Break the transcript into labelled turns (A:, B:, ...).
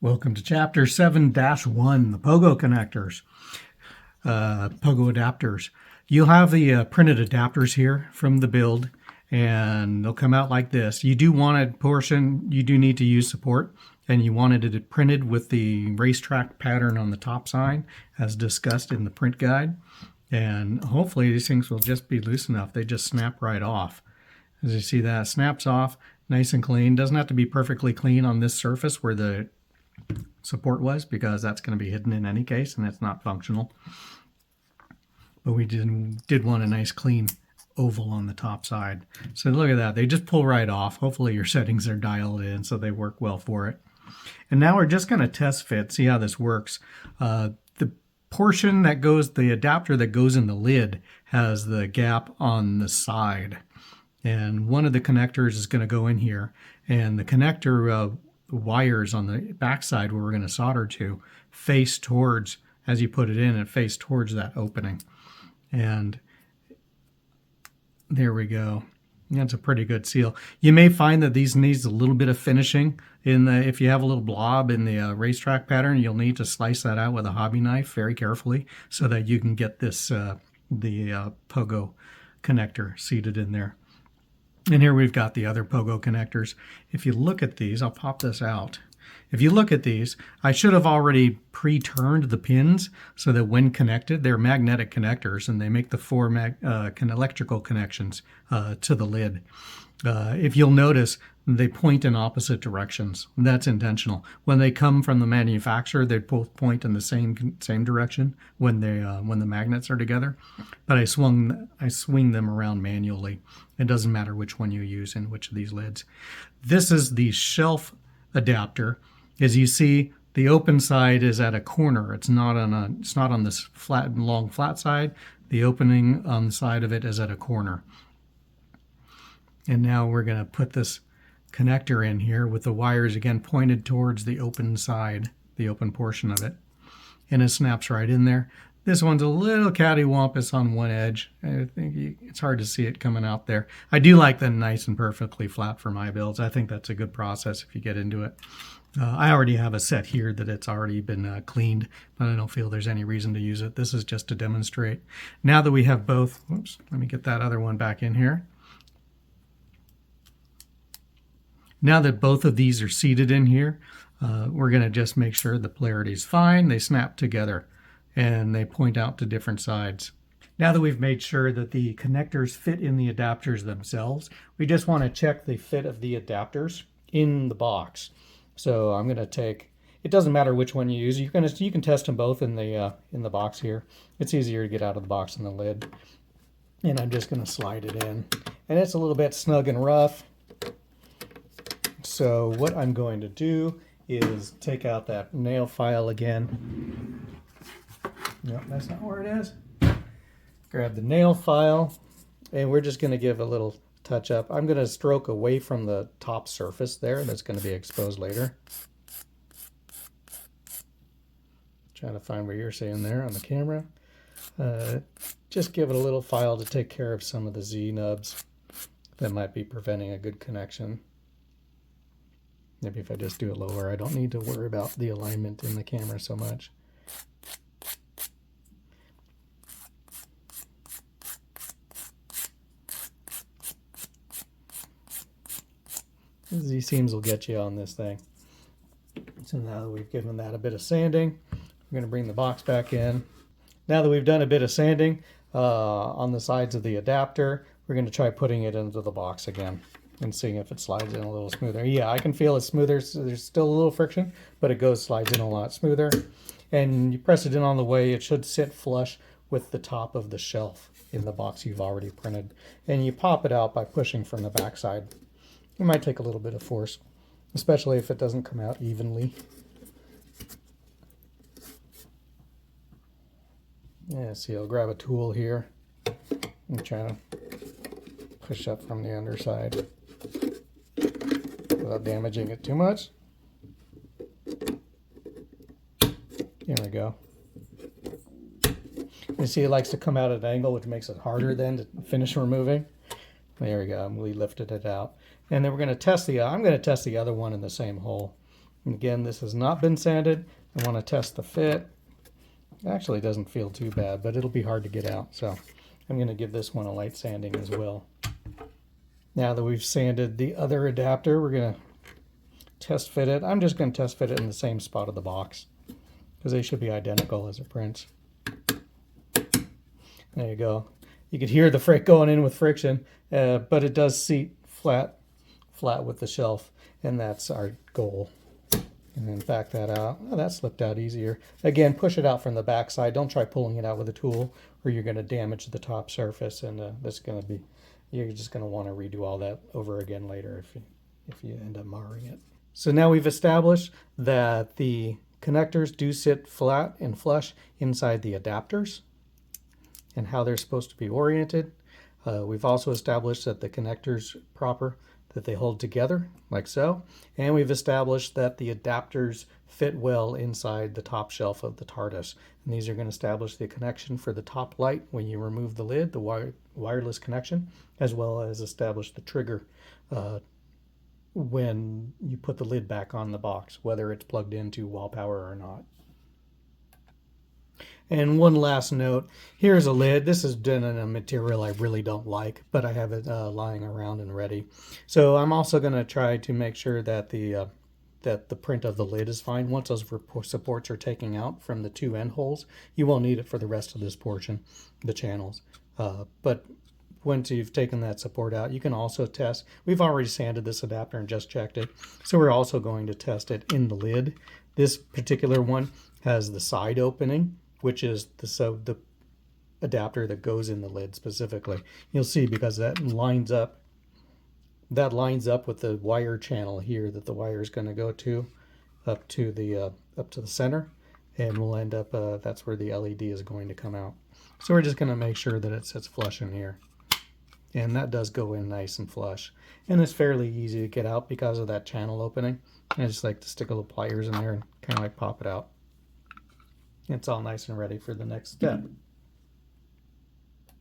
A: Welcome to Chapter 7-1, the Pogo Connectors, Pogo Adapters. You'll have the printed adapters here from the build, and they'll come out like this. You do want a portion, you do need to use support, and you wanted it printed with the racetrack pattern on the top side, as discussed in the print guide. And hopefully these things will just be loose enough. They just snap right off. As you see, that snaps off nice and clean. Doesn't have to be perfectly clean on this surface where the support was, because that's going to be hidden in any case and it's not functional. But we did want a nice clean oval on the top side. So look at that, they just pull right off. Hopefully your settings are dialed in so they work well for it. And now we're just going to test fit, see how this works. The portion that goes, the adapter that goes in the lid has the gap on the side, and one of the connectors is going to go in here, and the connector wires on the back side where we're going to solder to face towards, as you put it in, it face towards that opening. And there we go. That's a pretty good seal. You may find that these needs a little bit of finishing. If you have a little blob in the racetrack pattern, you'll need to slice that out with a hobby knife very carefully so that you can get this the Pogo connector seated in there. And here we've got the other Pogo connectors. If you look at these, I'll pop this out. If you look at these, I should have already pre-turned the pins so that when connected, they're magnetic connectors, and they make the four electrical connections to the lid. If you'll notice, they point in opposite directions. That's intentional. When they come from the manufacturer, they both point in the same direction when the magnets are together. But I swing them around manually. It doesn't matter which one you use in which of these lids. This is the shelf adapter. As you see, the open side is at a corner. It's not on this long flat side. The opening on the side of it is at a corner. And now we're going to put this connector in here with the wires again pointed towards the open side, the open portion of it. And it snaps right in there. This one's a little cattywampus on one edge. I think it's hard to see it coming out there. I do like them nice and perfectly flat for my builds. I think that's a good process if you get into it. I already have a set here that it's already been cleaned, but I don't feel there's any reason to use it. This is just to demonstrate. Now that we have both, whoops, let me get that other one back in here. Now that both of these are seated in here, we're going to just make sure the polarity is fine. They snap together and they point out to different sides. Now that we've made sure that the connectors fit in the adapters themselves, we just want to check the fit of the adapters in the box. So I'm going to take, it doesn't matter which one you use. You can test them both in the box here. It's easier to get out of the box than the lid. And I'm just going to slide it in. And it's a little bit snug and rough. So what I'm going to do is take out that nail file again. No, that's not where it is. Grab the nail file, and we're just going to give a little touch up. I'm going to stroke away from the top surface there that's going to be exposed later. Trying to find where you're seeing there on the camera. Just give it a little file to take care of some of the Z nubs that might be preventing a good connection. Maybe if I just do it lower, I don't need to worry about the alignment in the camera so much. These seams will get you on this thing. So now that we've given that a bit of sanding, we're going to bring the box back in. Now that we've done a bit of sanding on the sides of the adapter, we're going to try putting it into the box again and seeing if it slides in a little smoother. Yeah, I can feel it's smoother. So there's still a little friction, but it slides in a lot smoother. And you press it in on the way, it should sit flush with the top of the shelf in the box you've already printed. And you pop it out by pushing from the back side. It might take a little bit of force, especially if it doesn't come out evenly. Yeah, see, I'll grab a tool here and try to push up from the underside without damaging it too much. Here we go. You see, it likes to come out at an angle, which makes it harder then to finish removing. There we go. We lifted it out. And then we're going to test I'm going to test the other one in the same hole. And again, this has not been sanded. I want to test the fit. It actually doesn't feel too bad, but it'll be hard to get out. So I'm going to give this one a light sanding as well. Now that we've sanded the other adapter, we're going to test fit it. I'm just going to test fit it in the same spot of the box because they should be identical as it prints. There you go. You could hear the freight going in with friction, but it does seat flat with the shelf, and that's our goal. And then back that out. Oh, that slipped out easier. Again, push it out from the back side. Don't try pulling it out with a tool, or you're going to damage the top surface, and that's going to be, you're just going to want to redo all that over again later if you end up marring it. So now we've established that the connectors do sit flat and flush inside the adapters and how they're supposed to be oriented. We've also established that the connectors proper, that they hold together like so. And we've established that the adapters fit well inside the top shelf of the TARDIS. And these are going to establish the connection for the top light when you remove the lid, the wireless connection, as well as establish the trigger when you put the lid back on the box, whether it's plugged into wall power or not. And one last note, here's a lid. This is done in a material I really don't like, but I have it lying around and ready. So I'm also going to try to make sure that the print of the lid is fine. Once those supports are taken out from the two end holes, you won't need it for the rest of this portion, the channels. But once you've taken that support out, you can also test. We've already sanded this adapter and just checked it, so we're also going to test it in the lid. This particular one has the side opening, which is the adapter that goes in the lid specifically. You'll see because that lines up with the wire channel here that the wire is going to go to up to the center, and we'll end up that's where the LED is going to come out. So we're just going to make sure that it sits flush in here, and that does go in nice and flush, and it's fairly easy to get out because of that channel opening. I just like to stick a little pliers in there and kind of like pop it out. It's all nice and ready for the next step.